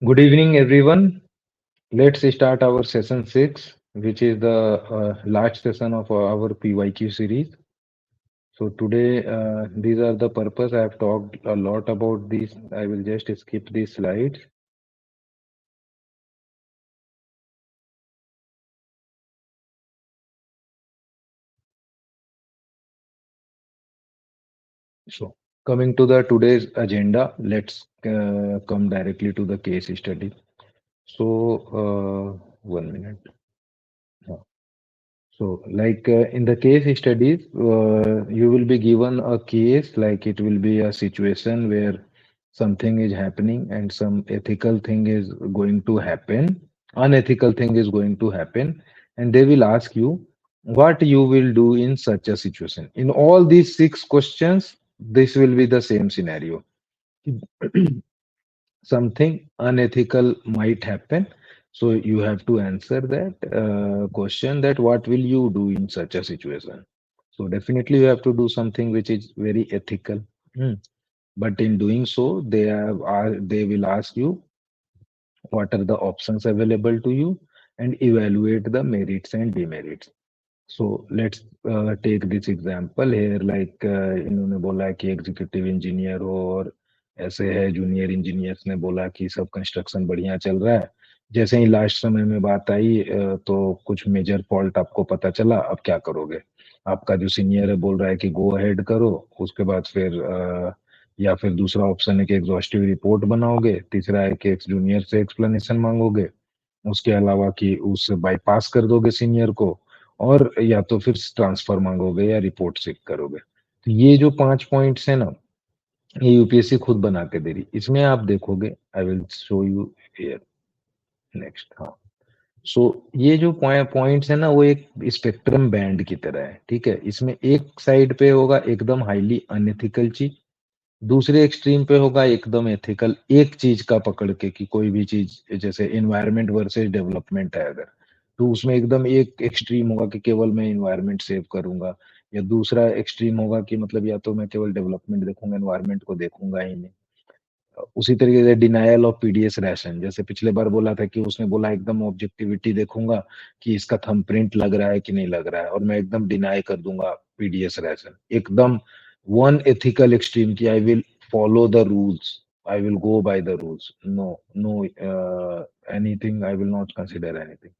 Good evening, everyone. Let's start our session 6, which is the last session of our PYQ series. So today, these are the purpose. I have talked a lot about these. I will just skip these slides. So coming to the today's agenda, let's come directly to the case study. So 1 minute. So, in the case studies, you will be given a case, like it will be a situation where something is happening and some ethical thing is going to happen, unethical thing is going to happen, and they will ask you what you will do in such a situation. In all these six questions, this will be the same scenario. Something unethical might happen, so you have to answer that question, that what will you do in such a situation. So definitely you have to do something which is very ethical. Hmm. But in doing so, they will ask you what are the options available to you and evaluate the merits and demerits. So let's take this example here, like इन्होंने बोला कि executive engineer हो और ऐसे है, junior engineers ने बोला कि सब कंस्ट्रक्शन बढ़िया चल रहा है। जैसे ही लास्ट समय में बात आई तो कुछ मेजर फॉल्ट आपको पता चला, अब क्या करोगे? आपका जो सीनियर है बोल रहा है कि गो अहेड करो, उसके बाद फिर या फिर दूसरा ऑप्शन है कि एग्जॉस्टिव रिपोर्ट बनाओगे, तीसरा है कि एक्स जूनियर से एक्सप्लेनेशन मांगोगे, उसके अलावा कि उससे बाईपास कर दोगे सीनियर को, और या तो फिर ट्रांसफर मांगोगे या रिपोर्ट चेक करोगे। तो ये जो 5 पॉइंट्स है ना, ये यूपीएससी खुद बना के दे रही। इसमें आप देखोगे, I will show you here next. हाँ, सो ये जो पॉइंट्स है ना, वो एक स्पेक्ट्रम बैंड की तरह है, ठीक है? इसमें एक साइड पे होगा एकदम हाईली अनएथिकल चीज, दूसरे एक्सट्रीम पे होगा एकदम एथिकल एक चीज का पकड़ के, कि कोई भी चीज, जैसे एनवायरनमेंट वर्सेस डेवलपमेंट है अगर, तो उसमें एकदम एक एक्सट्रीम होगा कि केवल मैं एनवायरनमेंट सेव करूंगा, या दूसरा एक्सट्रीम होगा कि मतलब या तो मैं केवल डेवलपमेंट देखूंगा, एनवायरनमेंट को देखूंगा ही नहीं। उसी तरीके से डिनायल ऑफ पीडीएस रैशन, जैसे पिछले बार बोला था कि उसने बोला एकदम ऑब्जेक्टिविटी देखूंगा कि इसका थंबप्रिंट लग रहा है कि नहीं लग रहा है, और मैं एकदम डिनाई कर दूंगा पीडीएस रैशन। एकदम वन एथिकल एक्सट्रीम की I will follow the rules, I will go by the rules, no no anything, I will not consider anything.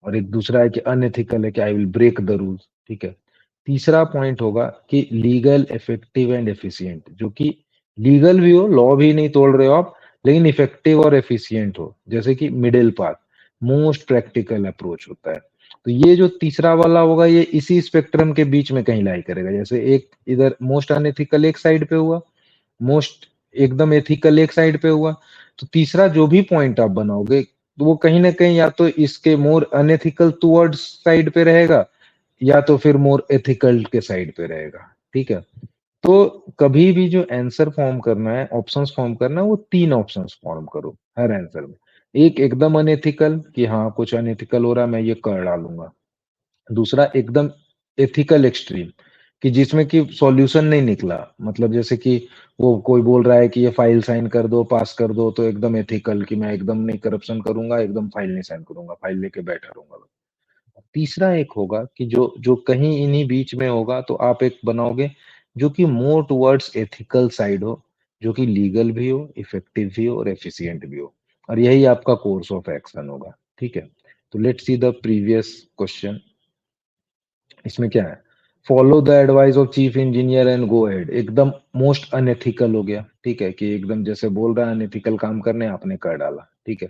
और एक दूसरा है कि अनएथिकल है कि I will break the rules, ठीक है? तीसरा पॉइंट होगा कि लीगल, इफेक्टिव एंड एफिशिएंट, जो कि लीगल भी हो, लॉ भी नहीं तोड़ रहे हो आप, लेकिन इफेक्टिव और एफिशिएंट हो, जैसे कि middle path, most practical approach होता है। तो ये जो तीसरा वाला होगा, ये इसी स्पेक्ट्रम के बीच में कहीं लाई करेगा। जैसे एक इधर मोस्ट अनएथिकल एक साइड पे हुआ, मोस्ट एकदम एथिकल एक साइड पे हुआ, तो तीसरा जो भी पॉइंट आप बनाओगे, तो वो कहीं ना कहीं या तो इसके मोर अनएथिकल टुवर्ड्स साइड पे रहेगा, या तो फिर मोर एथिकल के साइड पे रहेगा, ठीक है? तो कभी भी जो आंसर फॉर्म करना है, ऑप्शंस फॉर्म करना है, वो 3 ऑप्शंस फॉर्म करो हर आंसर में। एक एकदम अनएथिकल, कि हाँ कुछ अनएथिकल हो रहा है, मैं ये कर डालूंगा। दूसरा एकदम एथिकल एक्सट्रीम, कि जिसमें कि सॉल्यूशन नहीं निकला, मतलब जैसे कि वो कोई बोल रहा है कि ये फाइल साइन कर दो, पास कर दो, तो एकदम एथिकल कि मैं एकदम नहीं करप्शन करूंगा, एकदम फाइल नहीं साइन करूंगा, फाइल लेके बैठा रहूंगा। तीसरा एक होगा कि जो जो कहीं इन्हीं बीच में होगा, तो आप एक बनाओगे जो कि मोर टुवर्ड्स एथिकल साइड हो, जो कि लीगल भी हो, इफेक्टिव भी हो और एफिशिएंट भी हो, और यही आपका कोर्स ऑफ एक्शन होगा, ठीक है? तो let's see the previous question. इसमें क्या है? Follow the advice of chief engineer and go ahead, एकदम मोस्ट अनएथिकल हो गया, ठीक है? कि एकदम जैसे बोल रहा है अनएथिकल काम करने, आपने कर डाला, ठीक है?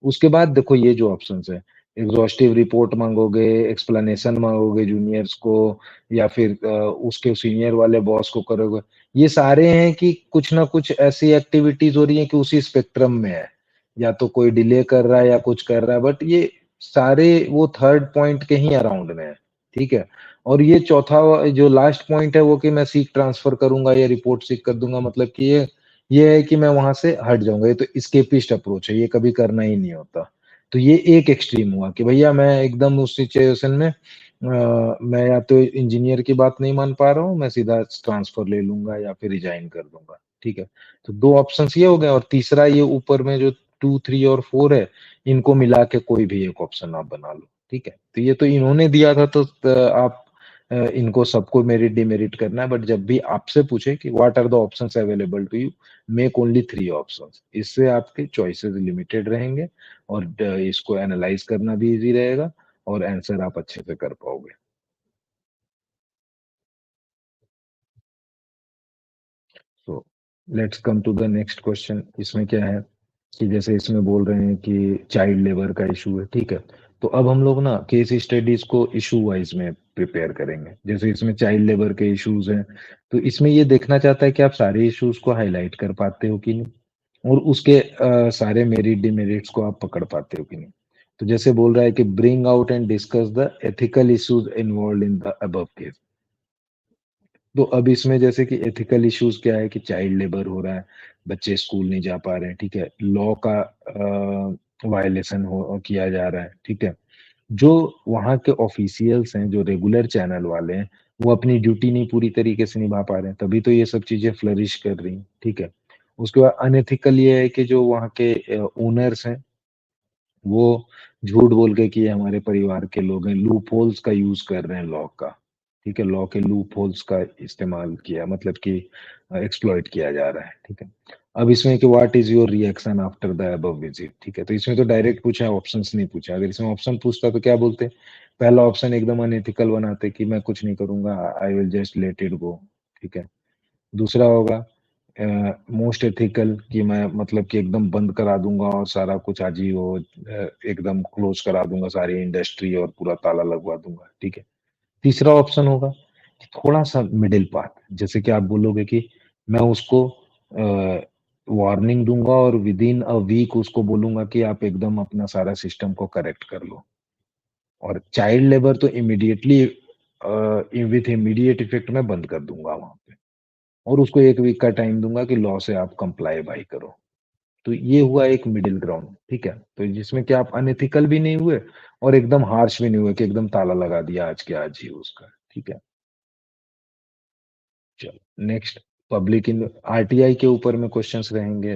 उसके बाद देखो ये जो ऑप्शंस है, एग्जॉस्टिव रिपोर्ट मांगोगे, एक्सप्लेनेशन मांगोगे जूनियर्स को, या फिर उसके सीनियर वाले बॉस को करोगे। ये सारे हैं कि कुछ ना कुछ ऐसी एक्टिविटीज हो रही है कि उसी स्पेक्ट्रम में है, या तो कोई डिले कर रहा है या कुछ कर रहा है, बट ये सारे वो थर्ड पॉइंट के ही अराउंड में है, ठीक है? और ये चौथा जो लास्ट पॉइंट है, वो कि मैं सीक ट्रांसफर करूंगा या रिपोर्ट सीक कर दूंगा, मतलब कि ये है कि मैं वहां से हट जाऊंगा। ये तो स्केपिस्ट अप्रोच है, ये कभी करना ही नहीं होता। तो ये एक एक्सट्रीम हुआ कि भैया मैं एकदम उस सिचुएशन में मैं या तो इंजीनियर की बात नहीं मान पा रहा हूँ, मैं सीधा ट्रांसफर ले लूंगा या फिर रिजाइन कर दूंगा, ठीक है? तो दो ऑप्शंस ये हो गए, और तीसरा ये ऊपर में जो 2, 3 और 4 है, इनको मिला के कोई भी एक ऑप्शन आप बना लो, ठीक है? तो ये तो इन्होंने दिया था, तो आप इनको सबको मेरिट डिमेरिट करना है, बट जब भी आपसे पूछे कि what are the options available to you, make only 3 options. इससे आपके चॉइसेस लिमिटेड रहेंगे और इसको एनालाइज करना भी ईज़ी रहेगा और आंसर आप अच्छे से कर पाओगे। तो let's come to the next question. इसमें क्या है कि जैसे इसमें बोल रहे हैं कि चाइल्ड लेबर का इशू है, ठीक है? तो अब हम लोग ना केस स्टडीज को इशू वाइज में प्रिपेयर करेंगे। जैसे इसमें चाइल्ड लेबर के इश्यूज हैं, तो इसमें ये देखना चाहता है कि आप सारे इश्यूज को हाईलाइट कर पाते हो कि नहीं, और उसके सारे मेरिट डिमेरिट्स को आप पकड़ पाते हो कि नहीं। तो जैसे बोल रहा है कि bring out and discuss the ethical issues involve in the above case. तो अब इसमें जैसे कि एथिकल इश्यूज क्या है कि चाइल्ड लेबर हो रहा है, बच्चे स्कूल नहीं जा पा रहे हैं, ठीक है? लॉ का वायलेशन हो किया जा रहा है, ठीक है? जो वहाँ के ऑफिशियल्स हैं, जो रेगुलर चैनल वाले हैं, वो अपनी ड्यूटी नहीं पूरी तरीके से निभा पा रहे हैं, तभी तो ये सब चीजें फ्लरिश कर रही हैं, ठीक है? उसके बाद अनएथिकल ये है कि जो वहाँ के ओनर्स हैं, वो झूठ बोल के कि ये हमारे परिवार के लोग हैं, लूप होल्स का यूज कर रहे हैं लॉ का, ठीक है? लॉ के लूप होल्स का इस्तेमाल किया, मतलब कि एक्सप्लॉइट किया जा रहा है, ठीक है? अब इसमें कि what is your reaction after the above visit, ठीक है? तो इसमें तो डायरेक्ट पूछा है, ऑप्शंस नहीं पूछा। अगर इसमें ऑप्शन पूछता तो क्या बोलते? पहला ऑप्शन एकदम अनएथिकल बनाते कि मैं कुछ नहीं करूंगा, I will just let it go, ठीक है? दूसरा होगा मोस्ट एथिकल कि मैं मतलब कि एकदम बंद करा दूंगा और सारा कुछ आज ही वो एकदम क्लोज करा दूंगा सारी इंडस्ट्री और पूरा ताला लगवा दूंगा, ठीक है? तीसरा ऑप्शन होगा कि थोड़ा सा मिडिल पाथ, जैसे कि आप बोलोगे कि मैं उसको वार्निंग दूंगा और विद इन अ वीक उसको बोलूंगा कि आप एकदम अपना सारा सिस्टम को करेक्ट कर लो। और चाइल्ड लेबर तो इमीडिएटली विथ इमीडिएट इफेक्ट में बंद कर दूंगा वहां पे, और उसको 1 वीक का टाइम दूंगा कि लॉ से आप कंप्लाई भाई करो। तो ये हुआ एक मिडिल ग्राउंड, ठीक है? तो जिसमें कि आप अनएथिकल भी नहीं हुए और एकदम हार्श भी नहीं हुए कि एकदम ताला लगा दिया आज के आज ही उसका, ठीक है? चलो नेक्स्ट, पब्लिक इन आरटीआई के ऊपर में क्वेश्चंस रहेंगे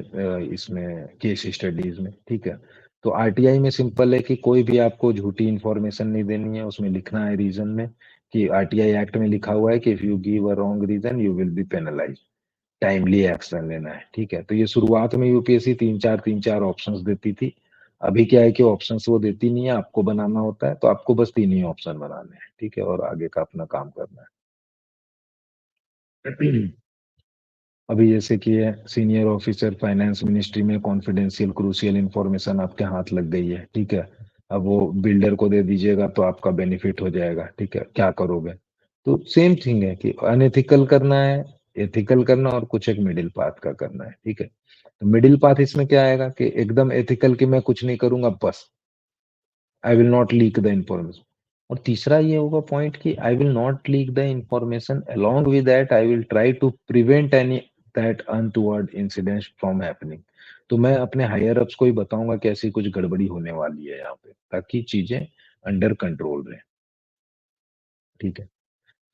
इसमें केस स्टडीज में, ठीक है? तो आरटीआई में सिंपल है कि कोई भी आपको झूठी इंफॉर्मेशन नहीं देनी है, उसमें लिखना है रीजन में कि आरटीआई एक्ट में लिखा हुआ है कि if you give a wrong reason you will be penalize, timely action लेना है, ठीक है? तो ये शुरुआत में यूपीएससी तीन चार ऑप्शंस देती थी। अभी क्या है कि ऑप्शंस वो देती नहीं है, आपको बनाना होता है, तो आपको बस 3 ही ऑप्शन बनाने हैं, ठीक है? और आगे का अपना काम करना है। अभी जैसे कि है सीनियर ऑफिसर फाइनेंस मिनिस्ट्री में कॉन्फिडेंशियल क्रूशियल इंफॉर्मेशन आपके हाथ लग गई है, ठीक है? अब वो बिल्डर को दे दीजिएगा तो आपका बेनिफिट हो जाएगा, ठीक है? क्या करोगे? तो सेम थिंग है कि अनएथिकल करना है, एथिकल करना, और कुछ एक मिडिल पाथ का करना है, ठीक है? तो मिडिल पाथ इसमें क्या आएगा कि एकदम एथिकल कि मैं कुछ नहीं करूंगा बस, I will not leak the information. और तीसरा ये होगा पॉइंट कि I will not leak the information, along with that I will try to prevent any that untoward incident from happening. तो मैं अपने हायर अप्स को ही बताऊंगा कि ऐसी कुछ गड़बड़ी होने वाली है यहाँ पे, ताकि चीजें अंडर कंट्रोल रहे, ठीक है?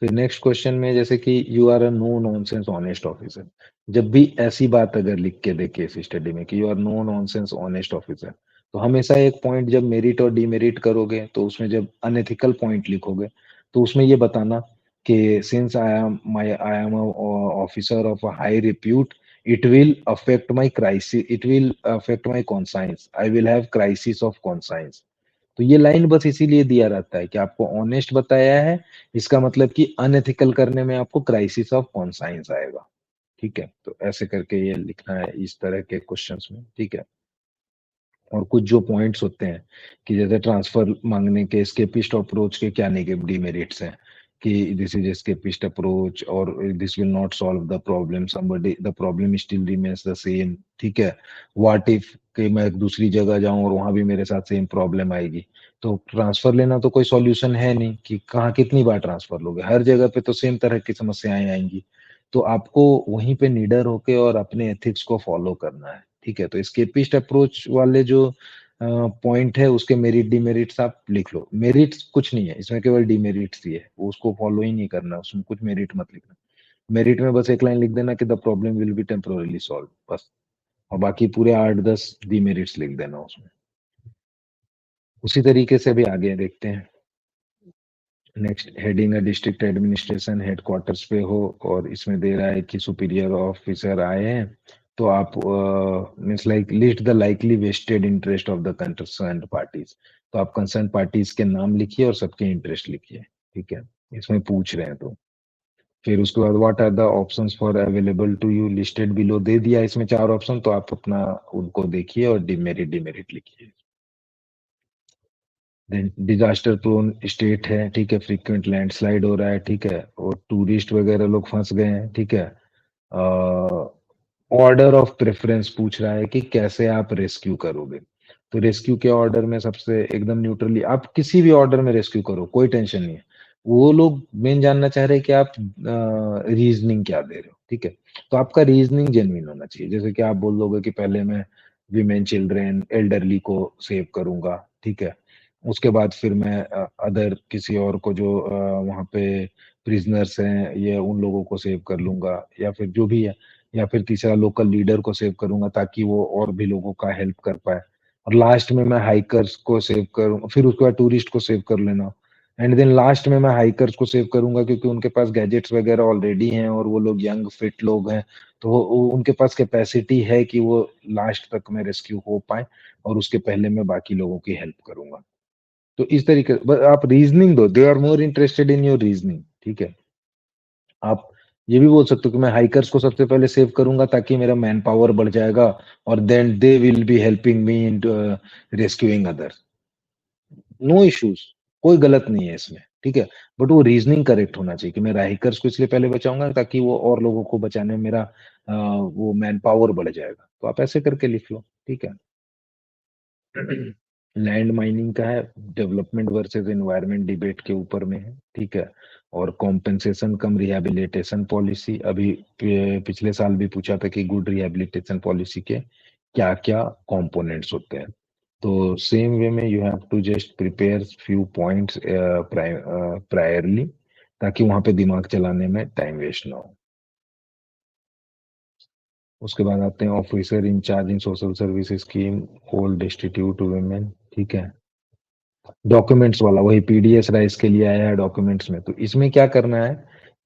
फिर नेक्स्ट क्वेश्चन में जैसे कि you are a no nonsense honest officer. जब भी ऐसी बात अगर लिख के दे केस स्टडी में कि you are no nonsense honest officer, तो हमेशा एक पॉइंट जब मेरिट और डीमेरिट करोगे तो उसमें जब अनएथिकल पॉइंट लिखोगे तो उसमें ये बताना कि since I am officer of high repute, it will affect my crisis, it will affect my conscience, I will have crisis of conscience. तो ये लाइन बस इसीलिए दिया रहता है कि आपको ऑनेस्ट बताया है, इसका मतलब कि अनएथिकल करने में आपको क्राइसिस ऑफ कॉन्साइंस आएगा, ठीक है? तो ऐसे करके ये लिखना है इस तरह के क्वेश्चंस में, ठीक है? और कुछ जो पॉइंट्स होते हैं कि जैसे ट्रांसफर मांगने के एस्केपिस्ट अप्रोच के क्या नेगेटिव डिमेरिट्स हैं कि दिस इज एस्केपिस्ट अप्रोच और this will not solve the problem, somebody the problem still remains the same, ठीक है? व्हाट इफ कि मैं एक दूसरी जगह जाऊं और वहां भी मेरे साथ सेम प्रॉब्लम आएगी, तो ट्रांसफर लेना तो कोई सॉल्यूशन है नहीं कि कहाँ कितनी बार ट्रांसफर लोगे, हर जगह पे तो सेम तरह की समस्याएं आएंगी। तो आपको वहीं पे निडर होके और अपने एथिक्स को फॉलो करना है, ठीक है? तो एस्केपिस्ट अप्रोच वाले जो पॉइंट है उसके मेरिट डिमेरिट्स आप लिख लो। मेरिट्स कुछ नहीं है इसमें, केवल डिमेरिट्स ही है, उसको फॉलो ही नहीं करना, उसमें कुछ मेरिट मत लिखना। मेरिट में बस एक लाइन लिख देना कि the problem will be temporarily solve, बस। और बाकी पूरे 8-10 डीमेरिट्स लिख देना उसमें। उसी तरीके से भी आगे देखते हैं। Next heading district administration headquarters पे हो और इसमें दे रहा है कि सुपीरियर ऑफिसर आए हैं, तो आप means like list the likely vested interest of the concerned parties. तो आप कंसर्न पार्टीज के नाम लिखिए और सबके इंटरेस्ट लिखिए, ठीक है, इसमें पूछ रहे हैं तो। फिर उसके बाद what are the options for available to you listed below, दे दिया इसमें 4 ऑप्शन, तो आप अपना उनको देखिए और डिमेरिट डिमेरिट लिखिए। देन डिजास्टर प्रोन स्टेट है, ठीक है, फ्रीक्वेंट लैंडस्लाइड हो रहा है, ठीक है, और टूरिस्ट वगैरह लोग फंस गए हैं, ठीक है। ऑर्डर ऑफ प्रेफरेंस पूछ रहा है कि कैसे आप रेस्क्यू करोगे। तो रेस्क्यू के ऑर्डर में सबसे एकदम न्यूट्रली आप किसी भी ऑर्डर में रेस्क्यू करो, कोई टेंशन नहीं है। वो लोग मेन जानना चाह रहे हैं कि आप रीजनिंग क्या दे रहे हो, ठीक है। तो आपका रीजनिंग जेन्युइन होना चाहिए, जैसे कि आप बोल दोगे कि पहले मैं विमेन चिल्ड्रेन एल्डरली को सेव करूंगा, ठीक है, उसके बाद फिर मैं अदर किसी और को जो वहाँ पे प्रिजनर्स हैं ये उन लोगों को सेव कर लूंगा, या फिर जो भी है, या फिर तीसरा लोकल लीडर को सेव करूंगा ताकि वो और भी लोगों का हेल्प कर पाए, और लास्ट में मैं हाइकर्स को सेव करूँ, फिर उसके बाद टूरिस्ट को सेव कर लेना, एंड देन लास्ट में मैं हाइकर्स को सेव करूंगा क्योंकि उनके पास गैजेट्स वगैरह ऑलरेडी हैं और वो लोग यंग फिट लोग हैं, तो उनके पास कैपेसिटी है कि वो लास्ट तक में रेस्क्यू हो पाए, और उसके पहले मैं बाकी लोगों की हेल्प करूंगा। तो इस तरीके आप रीजनिंग दो, they are more interested in your reasoning, ठीक है। आप ये भी बोल सकते हो कि मैं हाइकर्स को सबसे पहले सेव करूंगा ताकि मेरा मैन पावर बढ़ जाएगा, और then they will be helping me in rescuing others. No issues, कोई गलत नहीं है इसमें, ठीक है। बट वो रीजनिंग करेक्ट होना चाहिए कि मैं हाइकर्स को इसलिए पहले बचाऊंगा ताकि वो और लोगों को बचाने में मेरा वो मैन पावर बढ़ जाएगा, तो आप ऐसे करके लिख लो, ठीक है। लैंड माइनिंग का है, डेवलपमेंट वर्सेस एनवायरनमेंट डिबेट के ऊपर में है, ठीक है। और कॉम्पेंसेशन कम रिहैबिलिटेशन पॉलिसी, अभी पिछले साल भी पूछा था कि गुड रिहैबिलिटेशन पॉलिसी के क्या क्या कंपोनेंट्स होते हैं। तो सेम वे में you have to just prepare few points priorly, ताकि वहां पे दिमाग चलाने में टाइम वेस्ट ना हो। उसके बाद आते हैं officer incharge in social service scheme old distribute women, ठीक है। डॉक्यूमेंट्स वाला वही पीडीएस राइस के लिए आया है डॉक्यूमेंट्स में, तो इसमें क्या करना है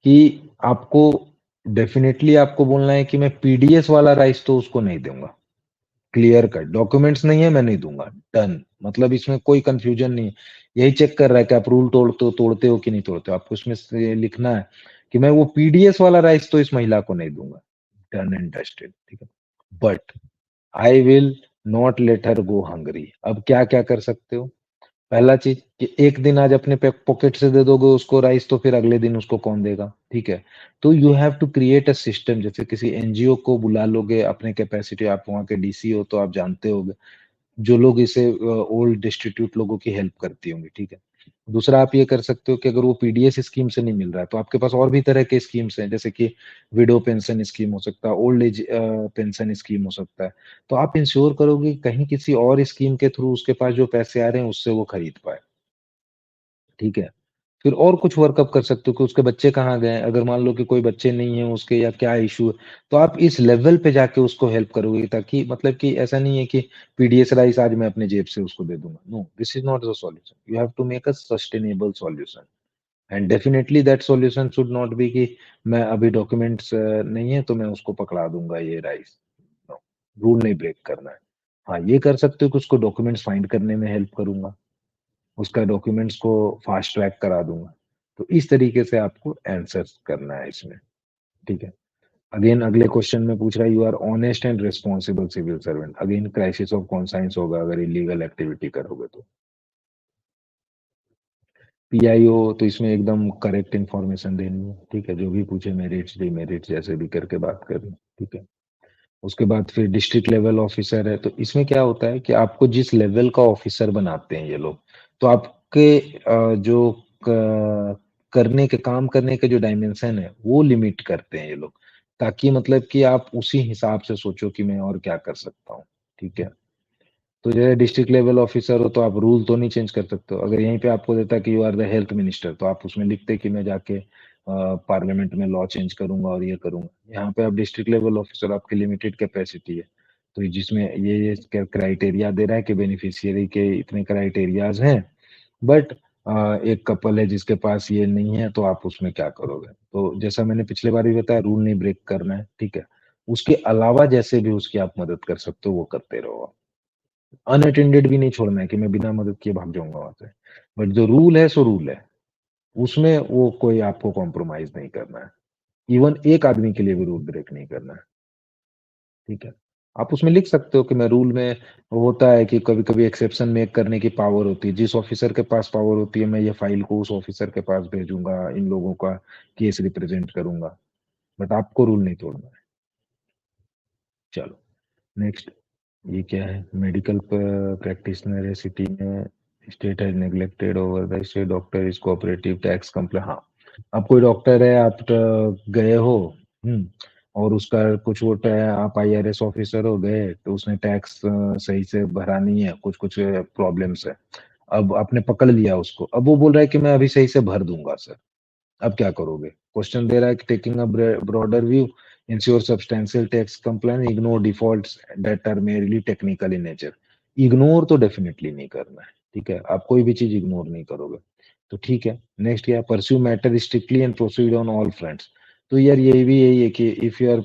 कि आपको डेफिनेटली आपको बोलना है कि मैं पीडीएस वाला राइस तो उसको नहीं दूंगा, क्लियर कट डॉक्यूमेंट्स नहीं है मैं नहीं दूंगा, डन, मतलब इसमें कोई कंफ्यूजन नहीं है। यही चेक कर रहा है कि आप रूल तोड़ते हो कि नहीं तोड़ते हो, आपको इसमें से लिखना है कि मैं वो पीडीएस वाला राइस तो इस महिला को नहीं दूंगा, डन एंड डस्टेड, ठीक है। But I will not let her go hungry. अब क्या क्या कर सकते हो, पहला चीज कि एक दिन आज अपने पॉकेट से दे दोगे उसको राइस, तो फिर अगले दिन उसको कौन देगा, ठीक है। तो you have to create a system, जैसे किसी एनजीओ को बुला लोगे अपने कैपेसिटी, आप वहाँ के डीसी हो तो आप जानते होगे जो लोग इसे ओल्ड डिस्ट्रीब्यूट लोगों की हेल्प करती होंगी, ठीक है। दूसरा आप ये कर सकते हो कि अगर वो पीडीएस स्कीम से नहीं मिल रहा है तो आपके पास और भी तरह के स्कीम्स हैं, जैसे कि विडो पेंशन स्कीम हो सकता है, ओल्ड एज पेंशन स्कीम हो सकता है। तो आप इंश्योर करोगे कि कहीं किसी और स्कीम के थ्रू उसके पास जो पैसे आ रहे हैं उससे वो खरीद पाए, ठीक है। फिर और कुछ वर्कअप कर सकते हो कि उसके बच्चे कहाँ गए, अगर मान लो कि कोई बच्चे नहीं है उसके या क्या इशू है, तो आप इस लेवल पे जाके उसको हेल्प करोगे, ताकि मतलब कि ऐसा नहीं है कि पीडीएस राइस आज मैं अपने जेब से उसको दे दूंगा, no, this is not the solution, you have to make a sustainable solution, and definitely that solution should not be कि मैं अभी डॉक्यूमेंट्स नहीं है तो मैं उसको पकड़ा दूंगा ये राइस, नो, रूल नहीं ब्रेक करना है। हाँ ये कर सकते हो कि उसको डॉक्यूमेंट्स फाइंड करने में हेल्प करूंगा, उसका डॉक्यूमेंट्स को फास्ट ट्रैक करा दूंगा। तो इस तरीके से आपको आंसर करना है इसमें, ठीक है। अगेन अगले क्वेश्चन में पूछ रहा है you are honest and responsible civil servant, again crisis of conscience होगा अगर इलीगल एक्टिविटी करोगे तो। पीआईओ तो इसमें एकदम करेक्ट इन्फॉर्मेशन देनी है, ठीक है, जो भी पूछे मेरिट्स डिमेरिट्स जैसे भी करके बात करनी, ठीक है। उसके बाद फिर डिस्ट्रिक्ट लेवल ऑफिसर है, तो इसमें क्या होता है कि आपको जिस लेवल का ऑफिसर बनाते हैं ये लोग, तो आपके जो करने के काम करने के जो डायमेंशन है वो लिमिट करते हैं ये लोग, ताकि मतलब कि आप उसी हिसाब से सोचो कि मैं और क्या कर सकता हूँ, ठीक है। तो जैसे डिस्ट्रिक्ट लेवल ऑफिसर हो तो आप रूल तो नहीं चेंज कर सकते हो, अगर यहीं पे आपको देता है कि you are the health minister तो आप उसमें लिखते कि मैं जाके पार्लियामेंट में लॉ चेंज करूंगा और ये करूंगा, यहाँ पे आप डिस्ट्रिक्ट लेवल ऑफिसर आपकी लिमिटेड कैपेसिटी है, तो जिसमें ये क्राइटेरिया दे रहा है कि बेनिफिशियरी के इतने क्राइटेरियाज हैं, बट एक कपल है जिसके पास ये नहीं है, तो आप उसमें क्या करोगे? तो जैसा मैंने पिछले बार भी बताया, रूल नहीं ब्रेक करना है, ठीक है? उसके अलावा जैसे भी उसकी आप मदद कर सकते हो वो करते रहो आप। अनअटेंडेड भी नहीं छोड़ना है कि मैं बिना मदद किए भाग जाऊँगा वहाँ से। बट जो रूल है सो रूल है, उसमें वो कोई आपको कॉम्प्रोमाइज़ नहीं करना है। इवन एक आदमी के लिए भी रूल ब्रेक नहीं करना है, ठीक है? आप उसमें लिख सकते हो कि मैं रूल में होता है कि कभी-कभी एक्सेप्शन मेक करने की पावर होती है। जिस ऑफिसर के पास पावर होती है, मैं ये फाइल को उस ऑफिसर के पास भेजूँगा, इन लोगों का केस रिप्रेजेंट करूँगा। बट आपको रूल नहीं तोड़ना है। चलो, नेक्स्ट ये क्या है? मेडिकल प्रैक्टिशनर है सिटी में, state has neglected over the state doctor is cooperative tax comply हाँ, अब कोई डॉक्टर है, आप गए हो, हुँ, और उसका कुछ वो आप आईआरएस ऑफिसर हो गए, तो उसने टैक्स सही से भरा नहीं है, कुछ-कुछ प्रॉब्लम्स है। अब आपने पकड़ लिया उसको, अब वो बोल रहा है कि मैं अभी सही से भर दूँगा सर। अब क्या करोगे? क्वेश्चन दे रहा है कि taking a broader view, ensure substantial tax compliance, ignore defaults that are merely technical in nature. Ignore तो डेफिनिटली नहीं करना है, ठीक है? आप कोई भी चीज़ इग्नोर नहीं करोगे। तो ठीक है, नेक्स्ट क्या है? Pursue matter strictly and proceed on all fronts. तो यार ये भी यही है कि if you are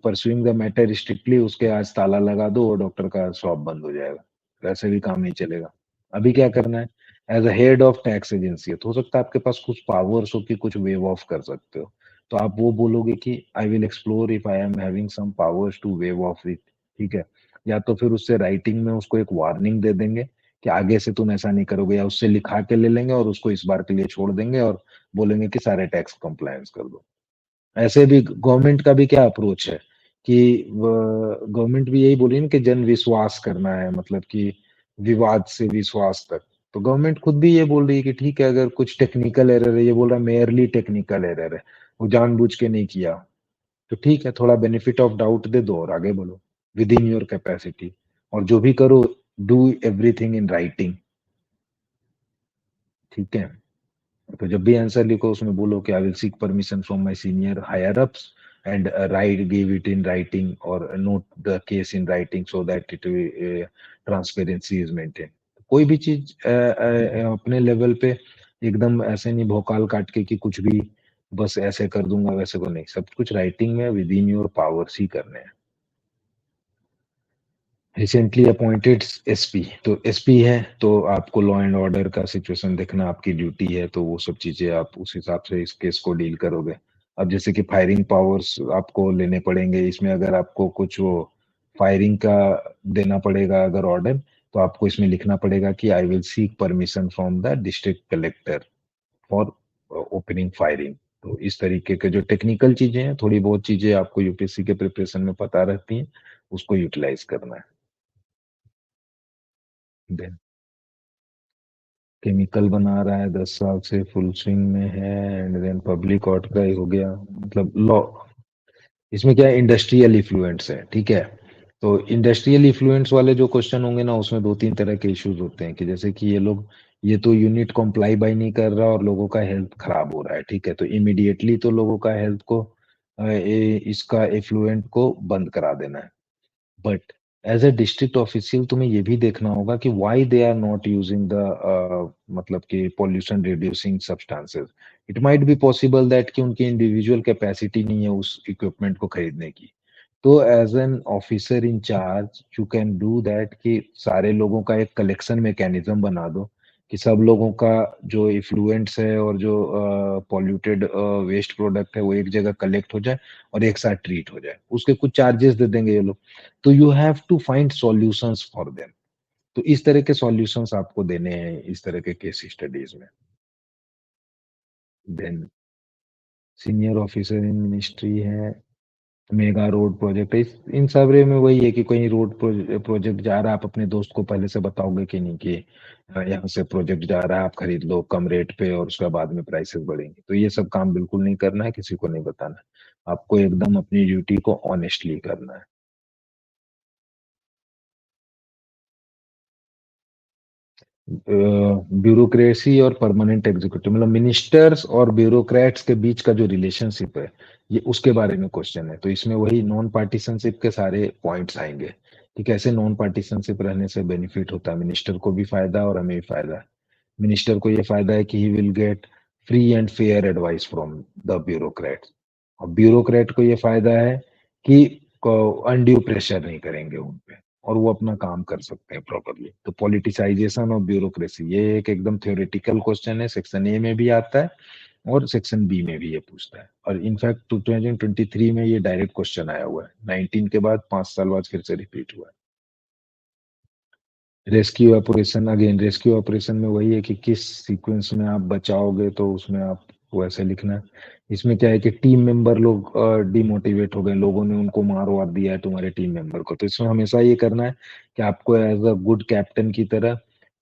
pursuing the matter strictly, उसके आज ताला लगा दो और डॉक्टर का शॉप बंद हो जाएगा। वैसे भी काम नहीं चलेगा। अभी क्या करना है? As a head of tax agency है, तो हो सकता है आपके पास कुछ पावर्स हो कि कुछ वेव ऑफ कर सकते हो। तो आप वो बोलोगे कि I will explore if I am having some powers to waive off it, ठीक है? या तो फिर उससे राइटिंग में उसको एक वार्निंग दे देंगे कि आगे से तुम ऐसा नहीं करोगे, या उससे लिखा के ले लेंगे और उसको इस बार के लिए छोड़ देंगे और बोलेंगे कि सारे टैक्स कंप्लायंस कर दो। ऐसे भी गवर्नमेंट का भी क्या अप्रोच है कि गवर्नमेंट भी यही बोल रही है ना कि जन विश्वास करना है, मतलब कि विवाद से विश्वास तक। तो गवर्नमेंट खुद भी ये बोल रही है कि ठीक है, अगर कुछ टेक्निकल एरर है, ये बोल रहा है मेयरली टेक्निकल एरर है, वो जानबूझ के नहीं किया, तो ठीक है, थोड़ा बेनिफिट ऑफ डाउट दे दो और आगे बढ़ो विद इन योर कैपेसिटी। और जो भी करो, डू एवरीथिंग इन राइटिंग, ठीक है? तो जब भी आंसर लिखो उसमें बोलो कि I will seek permission from my senior higher ups and right give it in writing और note the case in writing so that it transparency is maintain. कोई भी चीज अपने लेवल पे एकदम ऐसे नहीं भौकाल काट के कि कुछ भी बस ऐसे कर दूंगा वैसे को नहीं, सब कुछ राइटिंग में विद इन योर पावर्स ही करने हैं। रिसेंटली अपॉइंटेड एसपी, तो एसपी है तो आपको लॉ एंड ऑर्डर का सिचुएशन देखना आपकी ड्यूटी है, तो वो सब चीजें आप उस हिसाब से इस केस को डील करोगे। अब जैसे कि फायरिंग पावर्स आपको लेने पड़ेंगे इसमें, अगर आपको कुछ वो फायरिंग का देना पड़ेगा अगर ऑर्डर, तो आपको इसमें लिखना पड़ेगा कि I will seek permission from the district collector for opening firing. तो इस तरीके के जो टेक्निकल चीजें हैं, थोड़ी बहुत चीजें आपको यूपीएससी के प्रिपरेशन में पता रहती हैं, उसको यूटिलाइज करना है। देन केमिकल बना रहा है, 10 साल से फुल स्विंग में है, एंड देन पब्लिक आउटक्राई हो गया, मतलब लॉ। इसमें क्या है, इंडस्ट्रियल इफ्लुएंस है, ठीक है? तो इंडस्ट्रियल इफ्लुएंस वाले जो क्वेश्चन होंगे ना, उसमें दो तीन तरह के इश्यूज होते हैं कि जैसे कि ये लोग, ये तो यूनिट कॉम्प्लाई बाई नहीं कर रहा और लोगों का हेल्थ खराब हो रहा है, ठीक है? तो इमीडिएटली तो लोगों का हेल्थ को इसका इफ्लुएंट को बंद करा देना है। But as a district official तुम्हें ये भी देखना होगा कि why they are not using the मतलब कि pollution reducing substances. It might be possible that कि उनकी इंडिविजुअल कैपेसिटी नहीं है उस इक्विपमेंट को खरीदने की। तो as an officer in charge you can do that कि सारे लोगों का एक कलेक्शन मैकेनिज्म बना दो कि सब लोगों का जो इफ्लुएंट्स है और जो पॉल्यूटेड वेस्ट प्रोडक्ट है वो एक जगह कलेक्ट हो जाए और एक साथ ट्रीट हो जाए, उसके कुछ चार्जेस दे देंगे ये लोग। तो you have to find solutions for them. तो इस तरह के सॉल्यूशंस आपको देने हैं इस तरह के केस स्टडीज में। Then senior officer in ministry है, मेगा रोड प्रोजेक्ट है, इन सब रे में वही है कि कहीं रोड प्रोजेक्ट जा रहा है, आप अपने दोस्त को पहले से बताओगे कि नहीं कि यहाँ से प्रोजेक्ट जा रहा है, आप खरीद लो कम रेट पे और उसके बाद में प्राइसेस बढ़ेंगे। तो ये सब काम बिल्कुल नहीं करना है, किसी को नहीं बताना है। आपको एकदम अपनी ड्यूटी को ऑनेस्टली करना है। ब्यूरोक्रेसी और परमानेंट एग्जीक्यूटिव, मतलब मिनिस्टर्स और ब्यूरोक्रेट्स के बीच का जो रिलेशनशिप है, ये उसके बारे में क्वेश्चन है। तो इसमें वही नॉन पार्टीशनशिप के सारे पॉइंट्स आएंगे कि कैसे नॉन पार्टीशनशिप रहने से बेनिफिट होता है, मिनिस्टर को भी फायदा और हमें भी फायदा है। मिनिस्टर को ये फायदा है कि he will get free and fair advice from the bureaucrats, और ब्यूरोक्रेट को ये फायदा है कि अनड्यू प्रेशर नहीं करेंगे उन पे, और वो अपना काम कर सकते हैं प्रॉपरली। तो पॉलिटिसाइजेशन ऑफ ब्यूरोक्रेसी, ये एक एकदम थ्योरेटिकल क्वेश्चन है, सेक्शन ए में भी आता है और सेक्शन बी में भी ये पूछता है। और इनफैक्ट 2023 में ये डायरेक्ट क्वेश्चन आया हुआ है, 19 के बाद 5 साल बाद फिर से रिपीट हुआ है। Rescue operation, again rescue operation में वही है कि किस सीक्वेंस में आप बचाओगे, तो उसमें आप वैसे लिखना है। इसमें क्या है कि टीम मेंबर लोग डिमोटिवेट हो गए, लोगों ने उनको मार वार दिया है तुम्हारे टीम मेंबर को, तो इसमें हमेशा ये करना है कि आपको एज अ गुड कैप्टन की तरह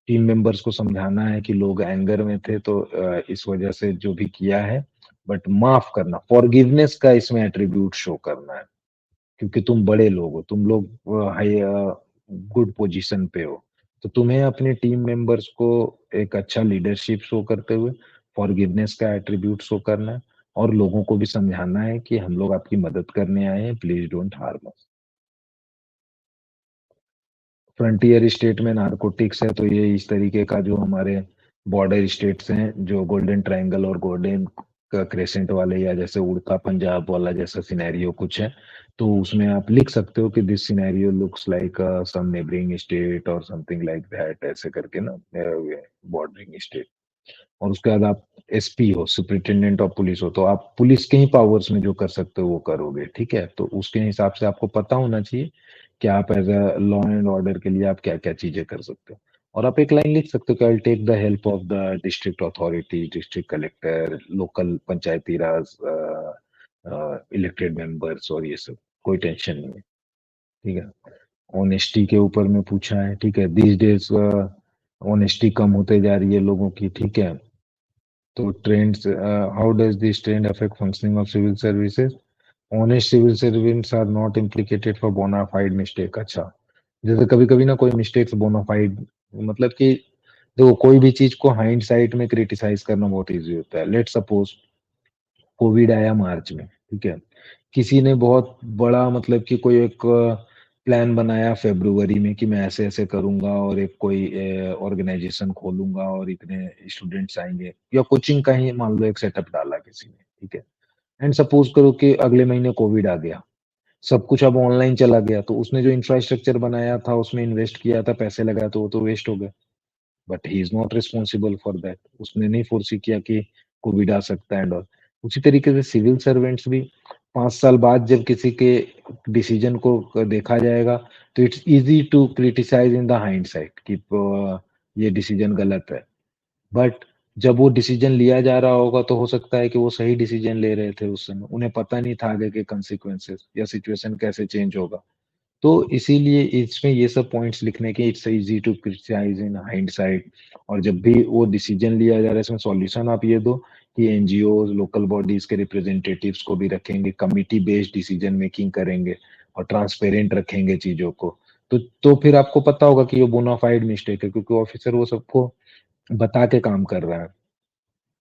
टीम मेंबर्स को समझाना है कि लोग एंगर में थे, तो इस वजह से जो भी किया है, बट माफ करना, फॉरगिवनेस का इसमें एट्रीब्यूट शो करना है, क्योंकि तुम बड़े लोग हो, तुम लोग हाई गुड पोजीशन पे हो, तो तुम्हें अपने टीम मेंबर्स को एक अच्छा लीडरशिप शो करते हुए फॉरगिवनेस का एट्रीब्यूट शो करना है, और लोगों को भी समझाना है कि हम लोग आपकी मदद करने आए हैं, please don't harm us. Frontier state में नारकोटिक्स है, तो ये इस तरीके का जो हमारे बॉर्डर स्टेट्स हैं, जो गोल्डन ट्रायंगल और गोल्डन क्रेसेंट वाले, या जैसे उड़ता पंजाब वाला जैसा सिनेरियो कुछ है, तो उसमें आप लिख सकते हो कि this scenario looks like some neighbouring state और समथिंग लाइक दैट, ऐसे करके ना, बॉर्डरिंग स्टेट। और उसके बाद आप एसपी हो, सुपरिटेंडेंट ऑफ पुलिस हो, तो आप पुलिस के ही पावर्स में जो कर सकते हो वो करोगे, ठीक है। तो उसके हिसाब से आपको पता होना चाहिए कि आप as a law and order के लिए आप क्या क्या चीजें कर सकते हो। और आप एक लाइन लिख सकते हो कि I take the help of the district authority, district collector, local panchayati raj elected members, और ये सब कोई टेंशन नहीं है, ठीक है। ऑनेस्टी के ऊपर में पूछा है, ठीक है, दीज डेज ऑनेस्टी कम होते जा रही है लोगों की, ठीक है। तो trends, how does this trend affect functioning of civil services? Honest civil servants are not implicated for bona fide mistake. अच्छा, जैसे कभी कभी ना कोई मिस्टेक्स बोनाफाइड, मतलब कि देखो कोई भी चीज को हाइंड साइड में क्रिटिसाइज करना बहुत इजी होता है। लेट सपोज कोविड आया मार्च में, ठीक है, किसी ने बहुत बड़ा, मतलब कि कोई एक प्लान बनाया फरवरी में कि मैं ऐसे ऐसे करूंगा और एक कोई ऑर्गेनाइजेशन खोलूंगा और इतने स्टूडेंट्स आएंगे, या कोचिंग का ही मान लो एक सेटअप डाला किसी ने, ठीक है। एंड सपोज करो कि अगले महीने कोविड आ गया, सब कुछ अब ऑनलाइन चला गया, तो उसने जो इंफ्रास्ट्रक्चर बनाया था, उसमें इन्वेस्ट किया था, पैसे लगाया, तो वो तो वेस्ट हो गए। But he is not responsible for that, उसने नहीं फोर्सी किया कि कोविड आ सकता है एंड ऑल। उसी तरीके से सिविल सर्वेंट्स भी 5 साल बाद जब किसी के डिसीजन को देखा जाएगा, तो it's easy to criticise in the hindsight कि ये डिसीजन गलत है। बट जब वो डिसीजन लिया जा रहा होगा, तो हो सकता है कि वो सही डिसीजन ले रहे थे उस समय, उन्हें पता नहीं था आगे के कंसिक्वेंसेस या सिचुएशन कैसे चेंज होगा। तो इसीलिए इसमें ये सब पॉइंट्स लिखने के, it's easy to criticise in hindsight. और जब भी वो डिसीजन लिया जा रहा है, इसमें सॉल्यूशन आप ये दो कि एनजीओ, लोकल बॉडीज के रिप्रेजेंटेटिव्स को भी रखेंगे, कमिटी बेस्ड डिसीजन मेकिंग करेंगे और ट्रांसपेरेंट रखेंगे चीजों को। तो फिर आपको पता होगा कि ये बोनाफाइड मिस्टेक है, क्योंकि ऑफिसर वो सबको बता के काम कर रहा है।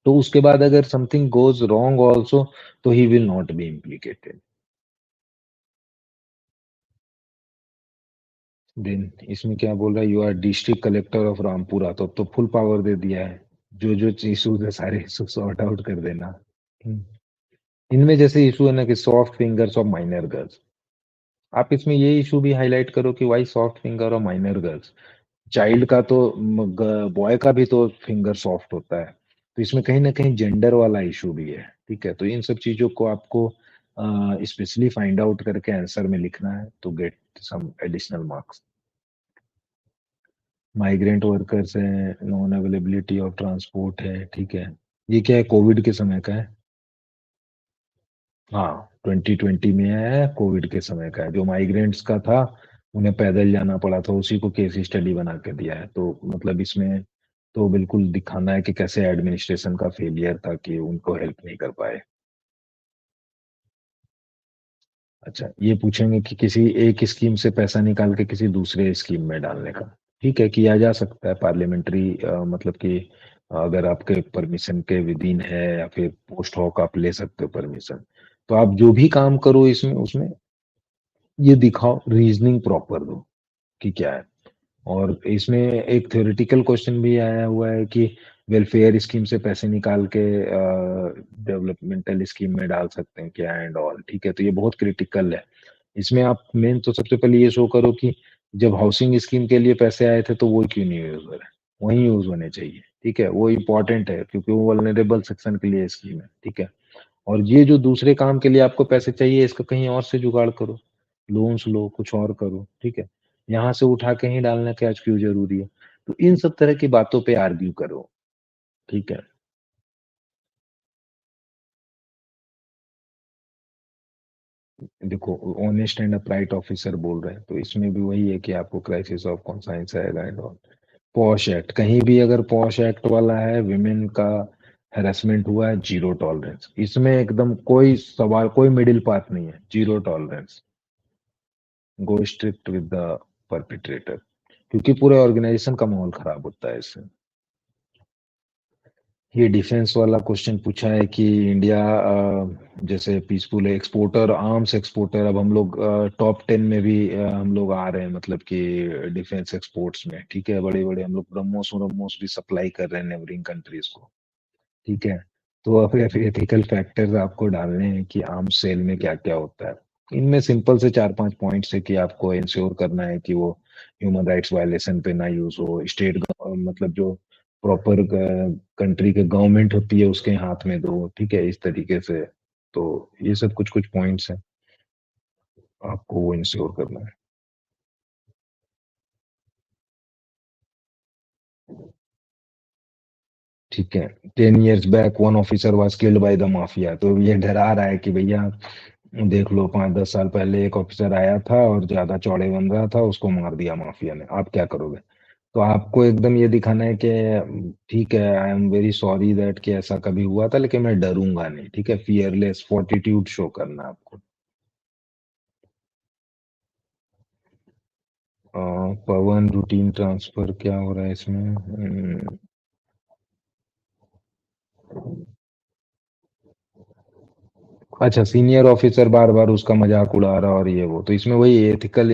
तो उसके बाद अगर समथिंग गोज रॉन्ग ऑल्सो, तो he will not be implicated. Then इसमें क्या बोल रहा है, you are district collector of Rampura, तो अब तो फुल पावर दे दिया है, जो जो इशूज है सारे इशू सॉर्ट आउट कर देना। हम्म। इनमें जैसे इशू है ना कि soft fingers of minor girls, आप इसमें ये इशू भी हाईलाइट करो कि वाई सॉफ्ट फिंगर और माइनर गर्ल्स। चाइल्ड का तो, बॉय का भी तो फिंगर सॉफ्ट होता है, तो इसमें कहीं ना कहीं जेंडर वाला इशू भी है, ठीक है। तो इन सब चीजों को आपको स्पेशली फाइंड आउट करके आंसर में लिखना है to get some additional marks. Migrant workers है, नॉन अवेलेबिलिटी ऑफ ट्रांसपोर्ट है, ठीक है। ये क्या है, कोविड के समय का है। हाँ, 2020 में आया है, कोविड के समय का है। जो माइग्रेंट्स का था, उन्हें पैदल जाना पड़ा था, उसी को केस स्टडी बना के दिया है। तो मतलब इसमें तो बिल्कुल दिखाना है कि कैसे एडमिनिस्ट्रेशन का फेलियर था कि उनको हेल्प नहीं कर पाए। अच्छा, ये पूछेंगे कि किसी एक स्कीम से पैसा निकाल के किसी दूसरे स्कीम में डालने का। ठीक है, किया जा सकता है पार्लियामेंट्री, मतलब कि अगर आपके परमिशन के विदिन है या फिर पोस्ट हॉक आप ले सकते हो परमिशन। तो आप जो भी काम करो इसमें उसमें ये दिखाओ, रीजनिंग प्रॉपर दो कि क्या है। और इसमें एक थ्योरेटिकल क्वेश्चन भी आया हुआ है कि वेलफेयर स्कीम से पैसे निकाल के डेवलपमेंटल स्कीम में डाल सकते हैं क्या एंड ऑल। ठीक है, तो ये बहुत क्रिटिकल है। इसमें आप मेन तो सबसे पहले ये शो करो कि जब हाउसिंग स्कीम के लिए पैसे आए थे तो वो क्यों नहीं यूज हो रहा है, वही यूज होने चाहिए। ठीक है, वो इम्पोर्टेंट है क्योंकि वो वल्नरेबल सेक्शन के लिए स्कीम है। ठीक है, और ये जो दूसरे काम के लिए आपको पैसे चाहिए इसका कहीं और से जुगाड़ करो, लोन्स लो, कुछ और करो। ठीक है, यहाँ से उठा के ही डालना क्या क्यों जरूरी है। तो इन सब तरह की बातों पे आर्ग्यू करो। ठीक है, देखो ऑनेस्ट एंड अपराइट ऑफिसर बोल रहे हैं तो इसमें भी वही है कि आपको क्राइसिस ऑफ कॉन्साइंस आएगा एंड ऑल। पॉश एक्ट, कहीं भी अगर पॉश एक्ट वाला है, विमेन का हेरासमेंट हुआ है, जीरो टॉलरेंस। इसमें एकदम कोई सवाल, कोई मिडिल पाथ नहीं है, zero tolerance. Go strict with the perpetrator, क्योंकि पूरे ऑर्गेनाइजेशन का माहौल खराब होता है इससे। ये डिफेंस वाला क्वेश्चन पूछा है कि इंडिया जैसे पीसफुल एक्सपोर्टर, आर्म्स एक्सपोर्टर, अब हम लोग टॉप 10 में भी हम लोग आ रहे हैं, मतलब कि डिफेंस एक्सपोर्ट्स में। ठीक है, बड़े बड़े हम लोग ब्रह्मोस ब्रह्मोस भी सप्लाई कर रहे हैं नेबरिंग कंट्रीज को। ठीक है, तो अब एथिकल फैक्टर्स आपको डालने हैं कि आर्म्स सेल में क्या क्या होता है। इनमें सिंपल से 4-5 पॉइंट्स है कि आपको इंश्योर करना है कि वो ह्यूमन राइट्स वायलेशन पे ना यूज हो, स्टेट मतलब जो प्रॉपर कंट्री के गवर्नमेंट होती है उसके हाथ में दो। ठीक है, इस तरीके से। तो ये सब कुछ कुछ पॉइंट्स हैं, आपको वो इंश्योर करना है। ठीक है, 10 years back one officer was killed by the mafia, तो ये डरा रहा है कि भैया देख लो 5-10 साल पहले एक ऑफिसर आया था और ज्यादा चौड़े बन रहा था, उसको मार दिया माफिया ने, आप क्या करोगे। तो आपको एकदम ये दिखाना है कि ठीक है, I am very sorry that कि ऐसा कभी हुआ था लेकिन मैं डरूंगा नहीं। ठीक है, फियरलेस फोर्टिट्यूड शो करना है आपको। पवन रूटीन ट्रांसफर क्या हो रहा है इसमें। अच्छा, सीनियर ऑफिसर बार बार उसका मजाक उड़ा रहा और ये वो, तो इसमें वही एथिकल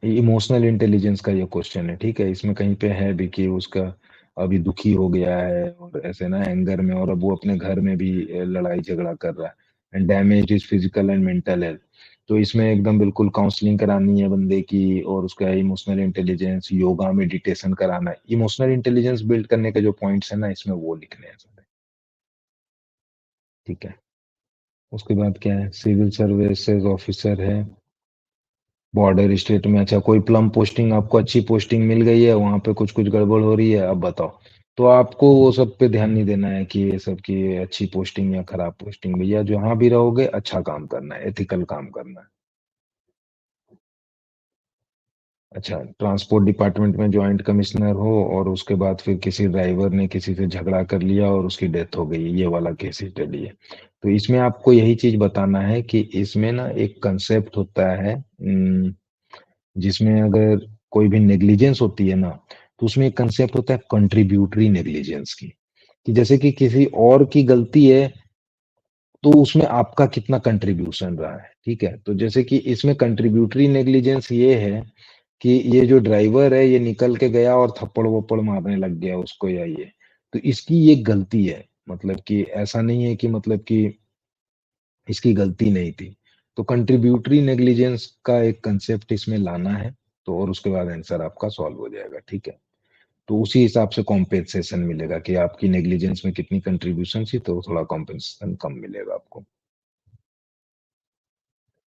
इमोशनल इंटेलिजेंस का ये क्वेश्चन है। ठीक है, इसमें कहीं पे है भी कि उसका अभी दुखी हो गया है और ऐसे ना एंगर में, और अब वो अपने घर में भी लड़ाई झगड़ा कर रहा है, and damage is physical and mental health. तो इसमें एकदम बिल्कुल काउंसलिंग करानी है बंदे की, और उसका इमोशनल इंटेलिजेंस, योगा मेडिटेशन कराना है। इमोशनल इंटेलिजेंस बिल्ड करने के जो पॉइंट्स है ना इसमें वो लिखने हैं सारे। ठीक है, उसके बाद क्या है, सिविल सर्विसेज ऑफिसर है बॉर्डर स्टेट में। अच्छा, कोई प्लम पोस्टिंग, आपको अच्छी पोस्टिंग मिल गई है, वहां पे कुछ कुछ गड़बड़ हो रही है, अब बताओ। तो आपको वो सब पे ध्यान नहीं देना है कि ये सब की अच्छी पोस्टिंग या खराब पोस्टिंग, भैया जहां भी रहोगे अच्छा काम करना है, एथिकल काम करना है। अच्छा, ट्रांसपोर्ट डिपार्टमेंट में जॉइंट कमिश्नर हो और उसके बाद फिर किसी ड्राइवर ने किसी से झगड़ा कर लिया और उसकी डेथ हो गई, ये वाला केस स्टडी है। तो इसमें आपको यही चीज बताना है कि इसमें ना एक कंसेप्ट होता है, जिसमें अगर कोई भी नेग्लिजेंस होती है ना, तो उसमें एक कंसेप्ट होता है कंट्रीब्यूटरी नेग्लिजेंस की, कि जैसे कि किसी और की गलती है तो उसमें आपका कितना कंट्रीब्यूशन रहा है। ठीक है, तो जैसे कि इसमें कंट्रीब्यूटरी नेग्लिजेंस ये है कि ये जो ड्राइवर है ये निकल के गया और थप्पड़ वप्पड़ मारने लग गया उसको, या ये, तो इसकी ये गलती है। मतलब कि ऐसा नहीं है कि मतलब कि इसकी गलती नहीं थी। तो कंट्रीब्यूटरी नेग्लिजेंस का एक कंसेप्ट इसमें लाना है, तो और उसके बाद आंसर आपका सॉल्व हो जाएगा। ठीक है, तो उसी हिसाब से कॉम्पेंसेशन मिलेगा कि आपकी नेग्लिजेंस में कितनी कंट्रीब्यूशन थी, तो थोड़ा कॉम्पेंसेशन कम मिलेगा आपको।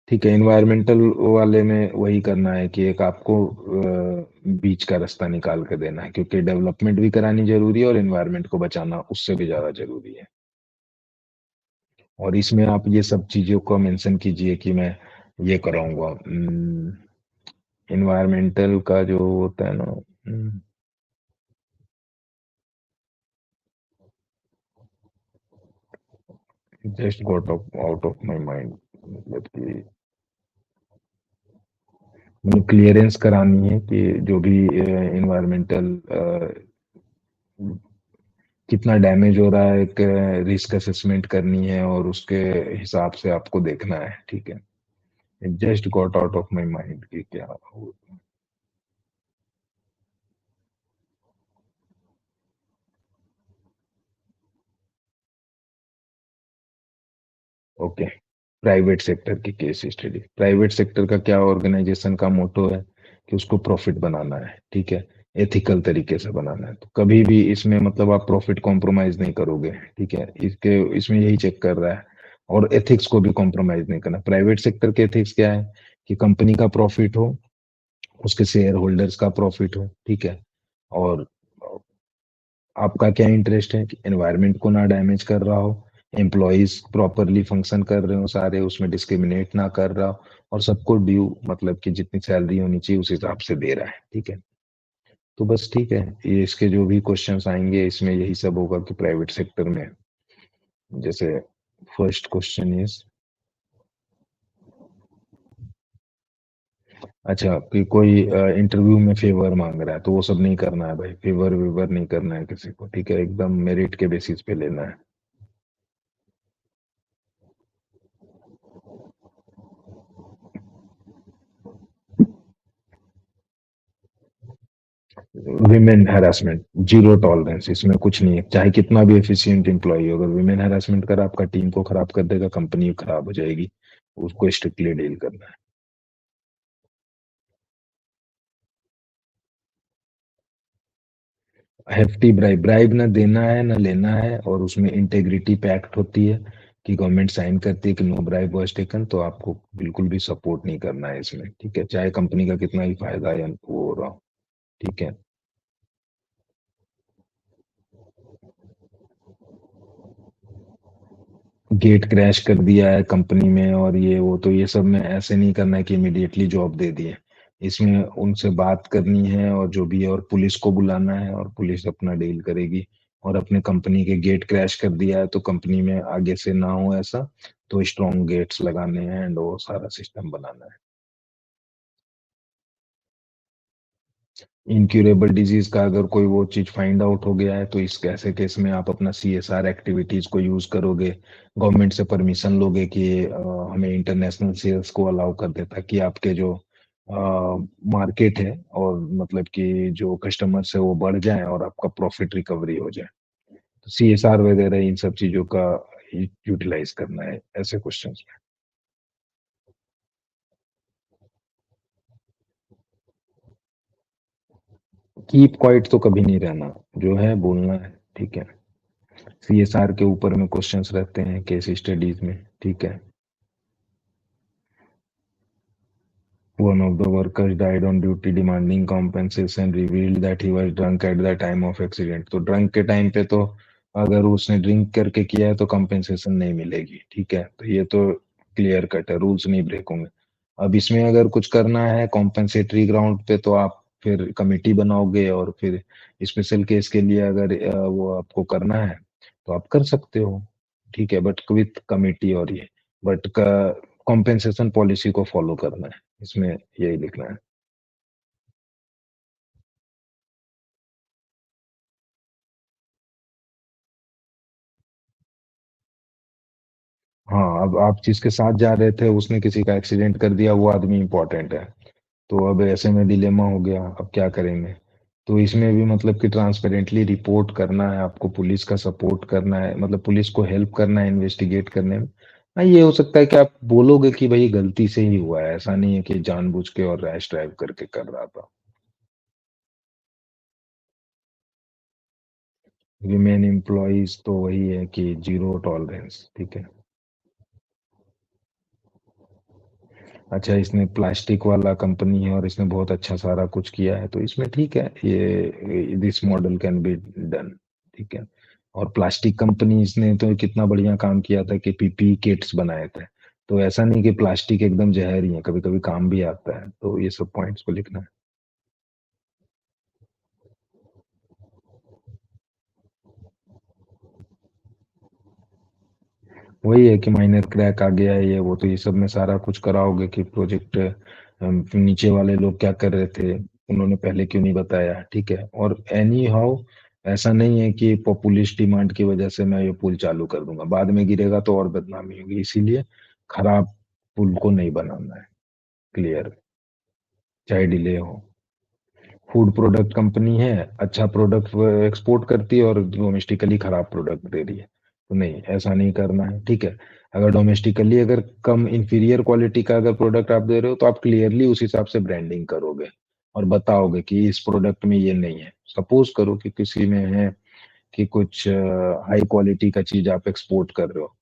ठीक है, इन्वायरमेंटल वाले में वही करना है कि एक आपको बीच का रास्ता निकाल के देना है, क्योंकि डेवलपमेंट भी करानी जरूरी है और इन्वायरमेंट को बचाना उससे भी ज्यादा जरूरी है। और इसमें आप ये सब चीजों को मेंशन कीजिए कि मैं ये कराऊंगा। इन्वायरमेंटल का जो होता है ना, just got off out of my mind, मतलब कि मतलब क्लियरेंस करानी है कि जो भी इन्वायरमेंटल कितना डैमेज हो रहा है, एक रिस्क असेसमेंट करनी है और उसके हिसाब से आपको देखना है। ठीक है, it just got out of my mind कि क्या। ओके, प्राइवेट सेक्टर की केस स्टडी। प्राइवेट सेक्टर का क्या, ऑर्गेनाइजेशन का मोटो है कि उसको प्रॉफिट बनाना है। ठीक है, एथिकल तरीके से बनाना है, तो कभी भी इसमें मतलब आप प्रॉफिट कॉम्प्रोमाइज नहीं करोगे। ठीक है, इसके इसमें यही चेक कर रहा है, और एथिक्स को भी कॉम्प्रोमाइज नहीं करना। प्राइवेट सेक्टर के एथिक्स क्या है कि कंपनी का प्रॉफिट हो, उसके शेयर होल्डर्स का प्रॉफिट हो। ठीक है, और आपका क्या इंटरेस्ट है कि एनवायरनमेंट को ना डैमेज कर रहा हो, एम्प्लॉयज प्रॉपरली फंक्शन कर रहे हो सारे, उसमें डिस्क्रिमिनेट ना कर रहा हो, और सबको ड्यू मतलब कि जितनी सैलरी होनी चाहिए उस हिसाब से दे रहा है। ठीक है, तो बस ठीक है, ये इसके जो भी क्वेश्चंस आएंगे इसमें यही सब होगा कि प्राइवेट सेक्टर में जैसे फर्स्ट क्वेश्चन इज, अच्छा कि कोई इंटरव्यू में फेवर मांग रहा है तो वो सब नहीं करना है भाई, फेवर वेवर नहीं करना है किसी को। ठीक है, एकदम मेरिट के बेसिस पे लेना है। विमेन हैरासमेंट जीरो टॉलरेंस, इसमें कुछ नहीं है, चाहे कितना भी एफिशिएंट एम्प्लॉय हो, अगर विमेन हैरासमेंट कर आपका टीम को खराब कर देगा, कंपनी खराब हो जाएगी, उसको स्ट्रिक्टली डील करना है। हेफ्टी ब्राइब, ब्राइब ना देना है ना लेना है, और उसमें इंटेग्रिटी पे एक्ट होती है कि गवर्नमेंट साइन करती है कि नो ब्राइब वॉज टेकन, तो आपको बिल्कुल भी सपोर्ट नहीं करना है इसमें। ठीक है, चाहे कंपनी का कितना ही फायदा या वो हो रहा हो। ठीक है, गेट क्रैश कर दिया है कंपनी में और ये वो, तो ये सब में ऐसे नहीं करना है कि इमीडिएटली जॉब दे दिए। इसमें उनसे बात करनी है और जो भी है, और पुलिस को बुलाना है और पुलिस अपना डील करेगी। और अपने कंपनी के गेट क्रैश कर दिया है तो कंपनी में आगे से ना हो ऐसा, तो स्ट्रॉन्ग गेट्स लगाने हैं एंड वो सारा सिस्टम बनाना है। इनक्यूरेबल डिजीज का अगर कोई वो चीज फाइंड आउट हो गया है तो इस ऐसे केस में आप अपना सीएसआर एक्टिविटीज को यूज करोगे, गवर्नमेंट से परमिशन लोगे कि हमें इंटरनेशनल सेल्स को अलाउ कर दे, ताकि आपके जो मार्केट है और मतलब कि जो कस्टमर्स है वो बढ़ जाए और आपका प्रॉफिट रिकवरी हो जाए। तो सीएसआर वगैरह इन सब चीजों का यूटिलाइज करना है ऐसे क्वेश्चंस में। कीप क्वाइट तो कभी नहीं रहना, जो है बोलना है। ठीक है, सीएसआर के ऊपर में क्वेश्चंस रहते हैं केस स्टडीज में। ठीक है, one of the workers died on duty demanding compensation, revealed that he was drunk at the time of accident। तो ड्रंक के टाइम पे तो अगर उसने ड्रिंक करके किया है तो कंपेंसेशन नहीं मिलेगी। ठीक है, तो ये तो क्लियर कट है, रूल्स नहीं ब्रेक होंगे। अब इसमें अगर कुछ करना है कॉम्पेंसेटरी ग्राउंड पे तो आप फिर कमेटी बनाओगे, और फिर स्पेशल केस के लिए अगर वो आपको करना है तो आप कर सकते हो। ठीक है, बट विथ कमेटी और ये, बट कॉम्पेंसेशन पॉलिसी को फॉलो करना है, इसमें यही लिखना है। हाँ, अब आप जिसके साथ जा रहे थे उसने किसी का एक्सीडेंट कर दिया, वो आदमी इंपॉर्टेंट है, तो अब ऐसे में डिलेमा हो गया, अब क्या करेंगे। तो इसमें भी मतलब कि ट्रांसपेरेंटली रिपोर्ट करना है आपको, पुलिस का सपोर्ट करना है, मतलब पुलिस को हेल्प करना है इन्वेस्टिगेट करने में। हाँ, ये हो सकता है कि आप बोलोगे कि भाई गलती से ही हुआ है, ऐसा नहीं है कि जानबूझ के और रैश ड्राइव करके कर रहा था। विमेन एम्प्लॉयज तो वही है कि जीरो टॉलरेंस। ठीक है, अच्छा इसने प्लास्टिक वाला कंपनी है और इसने बहुत अच्छा सारा कुछ किया है, तो इसमें ठीक है, ये this model can be done. ठीक है, और प्लास्टिक कंपनीज ने तो कितना बढ़िया काम किया था कि पीपी किट्स बनाए थे, तो ऐसा नहीं कि प्लास्टिक एकदम जहर ही है, कभी कभी काम भी आता है, तो ये सब पॉइंट्स को लिखना है। वही है कि माइनर क्रैक आ गया है ये वो, तो ये सब में सारा कुछ कराओगे कि प्रोजेक्ट नीचे वाले लोग क्या कर रहे थे, उन्होंने पहले क्यों नहीं बताया, ठीक है। और एनी हाउ ऐसा नहीं है कि पॉपुलिस्ट डिमांड की वजह से मैं ये पुल चालू कर दूंगा, बाद में गिरेगा तो और बदनामी होगी, इसीलिए खराब पुल को नहीं बनाना है। क्लियर, चाहे डिले हो। फूड प्रोडक्ट कंपनी है, अच्छा प्रोडक्ट एक्सपोर्ट करती है और डोमेस्टिकली खराब प्रोडक्ट दे रही है, तो नहीं, ऐसा नहीं करना है, ठीक है। अगर डोमेस्टिकली अगर कम इंफीरियर क्वालिटी का अगर प्रोडक्ट आप दे रहे हो तो आप क्लियरली उस हिसाब से ब्रांडिंग करोगे और बताओगे कि इस प्रोडक्ट में ये नहीं है। सपोज करो कि किसी में है कि कुछ हाई क्वालिटी का चीज आप एक्सपोर्ट कर रहे हो,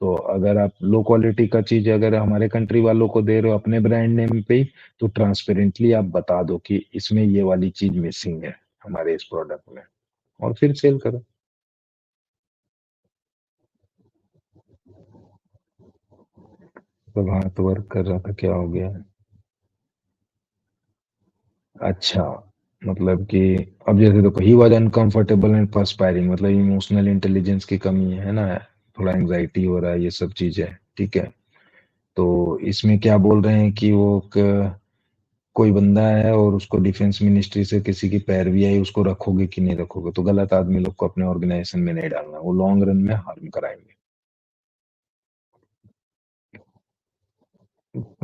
तो अगर आप लो क्वालिटी का चीज अगर हमारे कंट्री वालों को दे रहे हो अपने ब्रांड नेम पे ही, तो ट्रांसपेरेंटली आप बता दो कि इसमें ये वाली चीज मिसिंग है हमारे इस प्रोडक्ट में, और फिर सेल करो। तो हाथ वर्क कर रहा था, क्या हो गया? अच्छा, मतलब कि अब जैसे देखो, ही वॉज अनकंफर्टेबल एंड परस्पायरिंग, मतलब इमोशनल इंटेलिजेंस की कमी है ना, थोड़ा एंग्जाइटी हो रहा है, ये सब चीजें, ठीक है। तो इसमें क्या बोल रहे हैं कि वो कोई बंदा है और उसको डिफेंस मिनिस्ट्री से किसी की पैरवी आई, उसको रखोगे कि नहीं रखोगे, तो गलत आदमी लोग को अपने ऑर्गेनाइजेशन में नहीं डालना, वो लॉन्ग रन में हार्म कराएंगे।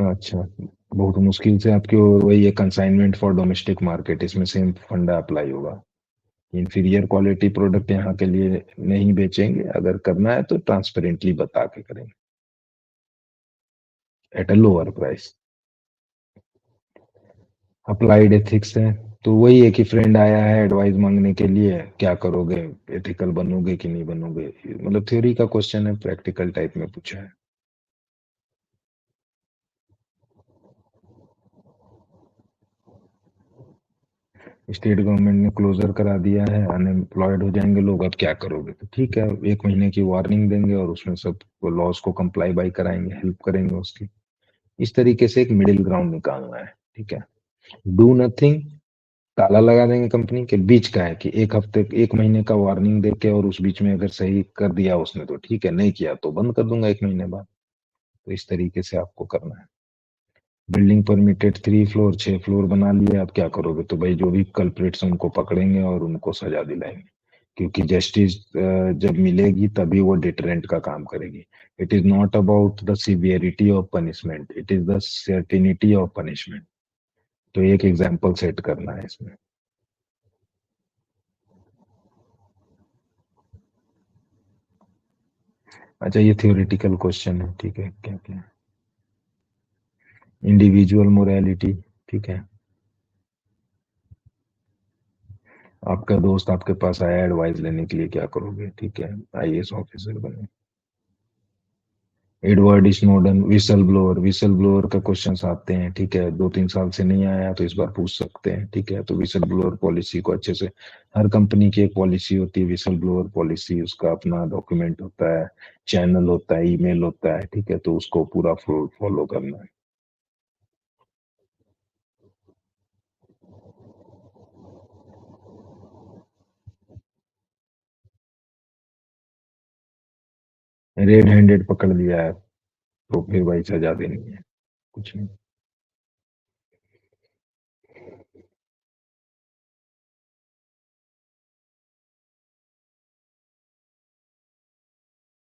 अच्छा, बहुत मुश्किल से आपकी वही है, कंसाइनमेंट फॉर डोमेस्टिक मार्केट, इसमें सेम फंडा अप्लाई होगा। इंफीरियर क्वालिटी प्रोडक्ट यहाँ के लिए नहीं बेचेंगे, अगर करना है तो ट्रांसपेरेंटली बता के करेंगे at a lower price. Applied ethics है, तो वही है कि फ्रेंड आया है एडवाइस मांगने के लिए, क्या करोगे, एथिकल बनोगे कि नहीं बनोगे, मतलब थ्योरी का क्वेश्चन है, प्रैक्टिकल टाइप में पूछा है। स्टेट गवर्नमेंट ने क्लोजर करा दिया है, अनएम्प्लॉयड हो जाएंगे लोग, अब क्या करोगे, तो ठीक है, 1 महीने की वार्निंग देंगे और उसमें सब लॉज को कंप्लाई बाई कराएंगे, हेल्प करेंगे उसकी। इस तरीके से एक मिडिल ग्राउंड निकालना है, ठीक है। डू नथिंग, ताला लगा देंगे कंपनी के बीच का है कि 1 हफ्ते 1 महीने का वार्निंग दे के, और उस बीच में अगर सही कर दिया उसने तो ठीक है, नहीं किया तो बंद कर दूंगा 1 महीने बाद। तो इस तरीके से आपको करना है। बिल्डिंग परमिटेड 3 फ्लोर, 6 फ्लोर बना लिया, आप क्या करोगे, तो भाई जो भी कल्प्रिट्स उनको पकड़ेंगे और उनको सजा दिलाएंगे, क्योंकि जस्टिस जब मिलेगी तभी वो डिटरेंट का काम करेगी। It is not about the severity of punishment, it is the certainty of punishment. तो एक एग्जाम्पल सेट करना है इसमें। अच्छा, ये थियोरेटिकल क्वेश्चन है, ठीक है, क्या क्या? इंडिविजुअल मोरालिटी, ठीक है। आपका दोस्त आपके पास आया एडवाइस लेने के लिए, क्या करोगे, ठीक है, आईएएस ऑफिसर बने। Edward Snowden, whistle blower, whistle blower का क्वेश्चन आते हैं, ठीक है, 2-3 साल से नहीं आया तो इस बार पूछ सकते हैं, ठीक है। तो विसल ब्लोअर पॉलिसी को अच्छे से, हर कंपनी की एक पॉलिसी होती है, विसल ब्लोअर पॉलिसी, उसका अपना डॉक्यूमेंट होता है, चैनल होता है, ईमेल होता है, ठीक है, तो उसको पूरा फॉलो करना है। रेड हैंडेड पकड़ लिया है तो फिर भाई सजा देनी है, कुछ नहीं।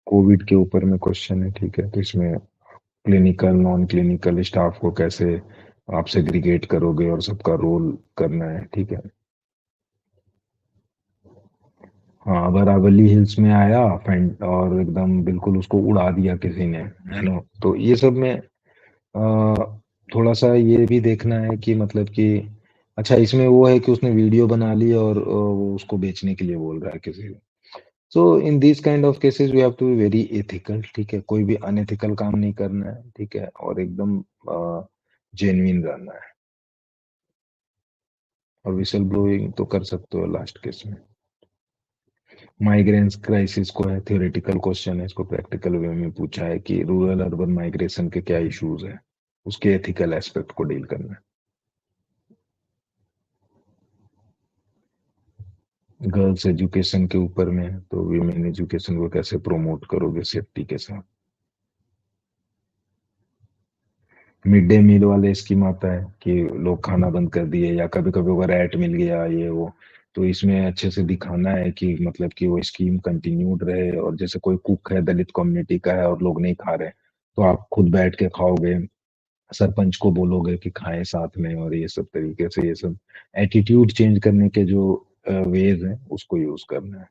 कोविड के ऊपर में क्वेश्चन है, ठीक है, तो इसमें क्लिनिकल नॉन क्लिनिकल स्टाफ को कैसे आप सेग्रीगेट करोगे और सबका रोल करना है, ठीक है। हाँ, अगर अरावली हिल्स में आया फेंट और एकदम बिल्कुल उसको उड़ा दिया किसी ने, है ना, तो ये सब में थोड़ा सा ये भी देखना है कि मतलब कि, अच्छा इसमें वो है कि उसने वीडियो बना ली और वो उसको बेचने के लिए बोल रहा है किसी को। So in this kind of cases we have to be very ethical, ठीक है, कोई भी अनएथिकल काम नहीं करना है, ठीक है, और एकदम जेन्युइन रहना है। और विसल ब्लोइंग तो कर सकते हो लास्ट केस में। माइग्रेंस क्राइसिस को है, थ्योरेटिकल क्वेश्चन है, इसको प्रैक्टिकल वे में पूछा है कि रूरल अर्बन माइग्रेशन के क्या इश्यूज है, उसके एथिकल एस्पेक्ट को डील करना है। गर्ल्स एजुकेशन के ऊपर में है, तो वीमेन एजुकेशन को कैसे प्रमोट करोगे सेफ्टी के साथ। मिड डे मील वाले स्कीम आता है कि लोग खाना बंद कर दिए, या कभी कभी अगर ऐट मिल गया ये वो, तो इसमें अच्छे से दिखाना है कि मतलब कि वो स्कीम कंटिन्यूड रहे। और जैसे कोई कुक है, दलित कम्युनिटी का है और लोग नहीं खा रहे, तो आप खुद बैठ के खाओगे, सरपंच को बोलोगे कि खाएं साथ में, और ये सब तरीके से, ये सब एटीट्यूड चेंज करने के जो वेज हैं उसको यूज करना है।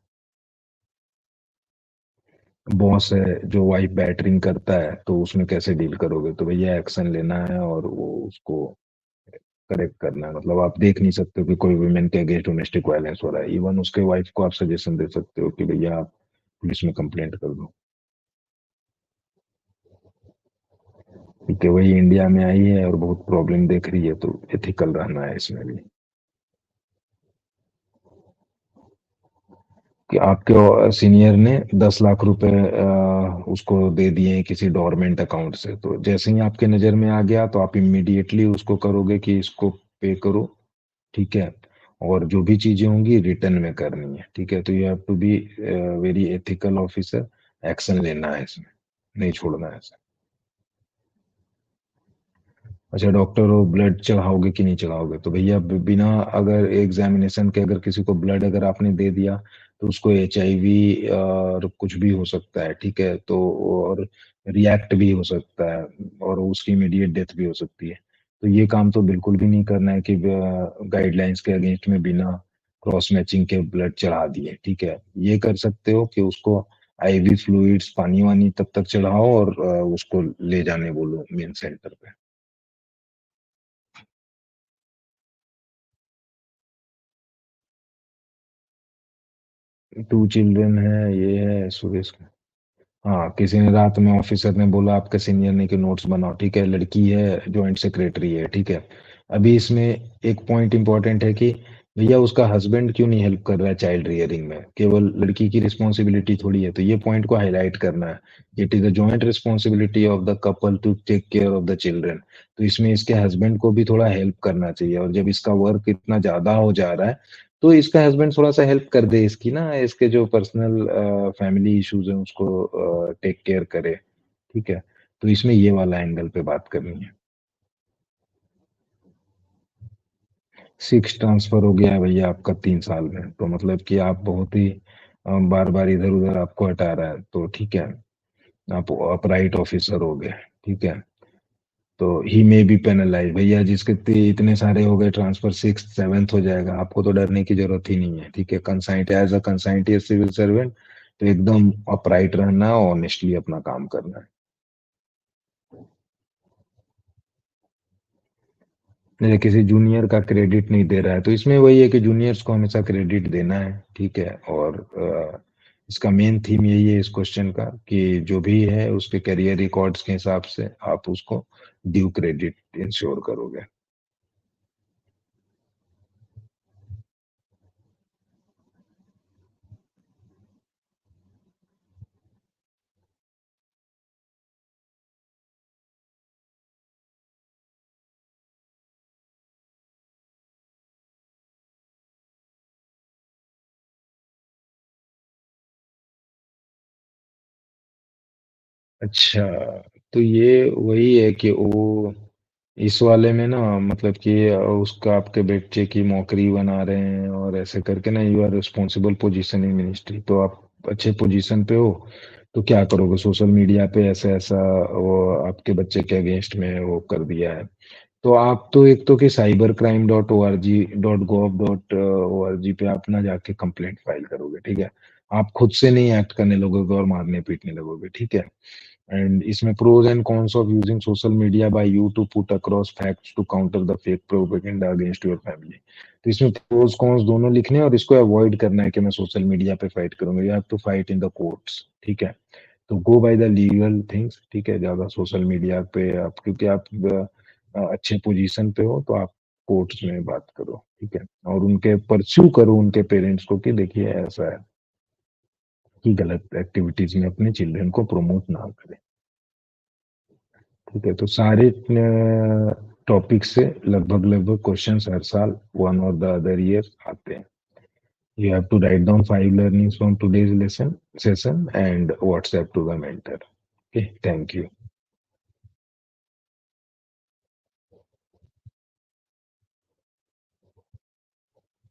बॉस है जो वाइफ बैटरिंग करता है, तो उसमें कैसे डील करोगे? तो भैया एक्शन लेना है और वो उसको करेक्ट करना है। मतलब आप देख नहीं सकते हो कि कोई वुमेन के अगेंस्ट डोमेस्टिक वायलेंस हो रहा है, इवन उसके वाइफ को आप सजेशन दे सकते हो कि भैया आप पुलिस में कंप्लेंट कर दो। क्योंकि वही इंडिया में आई है और बहुत प्रॉब्लम देख रही है, तो एथिकल रहना है इसमें भी। कि आपके सीनियर ने 10 लाख रुपए उसको दे दिए हैं किसी डोरमेंट अकाउंट से, तो जैसे ही आपके नजर में आ गया तो आप इमीडिएटली उसको करोगे कि इसको पे करो, ठीक है? और जो भी चीजें होंगी रिटर्न में करनी है, ठीक है? तो you have to be very ethical officer, action लेना है इसमें, नहीं छोड़ना है। अच्छा, डॉक्टर हो, ब्लड चढ़ाओगे कि नहीं चढ़ाओगे? तो भैया बिना अगर एग्जामिनेशन के अगर किसी को ब्लड अगर आपने दे दिया, तो उसको HIV और कुछ भी हो सकता है, ठीक है? तो और रिएक्ट भी हो सकता है, और उसकी इमीडिएट डेथ भी हो सकती है। तो ये काम तो बिल्कुल भी नहीं करना है कि गाइडलाइंस के अगेंस्ट में बिना क्रॉस मैचिंग के ब्लड चढ़ा दिए, ठीक है? ये कर सकते हो कि उसको IV फ्लूइड्स, पानी वानी तब तक चढ़ाओ, और उसको ले जाने बोलो मेन सेंटर पे। 2 चिल्ड्रन है, ये है सुरेश। हाँ, किसी ने रात में, ऑफिसर ने बोला आपके सीनियर ने कि नोट्स बनाओ, ठीक है? लड़की है, जॉइंट सेक्रेटरी है, ठीक है? अभी इसमें एक पॉइंट इंपॉर्टेंट है कि भैया उसका हस्बैंड क्यों नहीं हेल्प कर रहा है चाइल्ड रियरिंग में, केवल लड़की की रिस्पॉन्सिबिलिटी थोड़ी है। तो ये पॉइंट को हाईलाइट करना है। It is the joint responsibility of the couple to take care of the children. तो इसमें इसके हस्बैंड को भी थोड़ा हेल्प करना चाहिए, और जब इसका वर्क इतना ज्यादा हो जा रहा है, तो इसका हस्बैंड थोड़ा सा हेल्प कर दे इसकी ना, इसके जो पर्सनल फैमिली इश्यूज हैं उसको टेक केयर करे, ठीक है? तो इसमें ये वाला एंगल पे बात करनी है। 6 ट्रांसफर हो गया है भैया आपका 3 साल में, तो मतलब कि आप बहुत ही बार बार इधर उधर आपको हटा रहा है, तो ठीक है, आप अपराइट ऑफिसर हो गए, ठीक है? तो ही मे बी पेनलाइज भैया, जिसके इतने सारे हो गए ट्रांसफर, 6th 7th हो जाएगा, आपको तो डरने की जरूरत ही नहीं है, ठीक है? कंसाइंट एज अ कंसाइंट सिविल सर्वेंट, तो एकदम अपराइट रहना, ऑनेस्टली अपना काम करना है। नहीं, किसी जूनियर का क्रेडिट नहीं दे रहा है, तो इसमें वही है कि जूनियर्स को हमेशा क्रेडिट देना है, ठीक है? और इसका मेन थीम यही है इस क्वेश्चन का, कि जो भी है उसके करियर रिकॉर्ड्स के हिसाब से आप उसको ड्यू क्रेडिट इंश्योर करोगे। अच्छा, तो ये वही है कि वो इस वाले में ना, मतलब कि उसका आपके बच्चे की मौकरी बना रहे हैं, और ऐसे करके ना, you are responsible position in ministry, तो आप अच्छे पोजीशन पे हो, तो क्या करोगे? सोशल मीडिया पे ऐसा ऐसा वो आपके बच्चे के अगेंस्ट में वो कर दिया है, तो आप तो एक तो कि cyber.crime.org.gov.org पे आप ना जाके कंप्लेंट फाइल करोगे, ठीक है? आप खुद से नहीं एक्ट करने लगोगे और मारने पीटने लगोगे, ठीक है? एंड इसमें pros and cons of using social media by you to put across facts to counter the fake propaganda against your family. तो इसमें प्रोज कॉन्स दोनों लिखने हैं, और इसको अवॉइड करना है कि मैं सोशल मीडिया पे फाइट करूंगा, you have to fight in the courts, ठीक है? तो go by the legal things, ठीक है? ज्यादा सोशल मीडिया पे आप, क्योंकि आप अच्छे पोजीशन पे हो, तो आप कोर्ट्स में बात करो, ठीक है? और उनके परस्यू करो उनके पेरेंट्स को कि देखिए ऐसा है, कि गलत एक्टिविटीज में अपने चिल्ड्रन को प्रमोट ना करें, ठीक है? तो सारे टॉपिक से लगभग लगभग क्वेश्चंस हर साल वन और द अदर ईयर आते हैं। You have to write down 5 learnings from today's lesson session and WhatsApp to the mentor. Okay, thank you.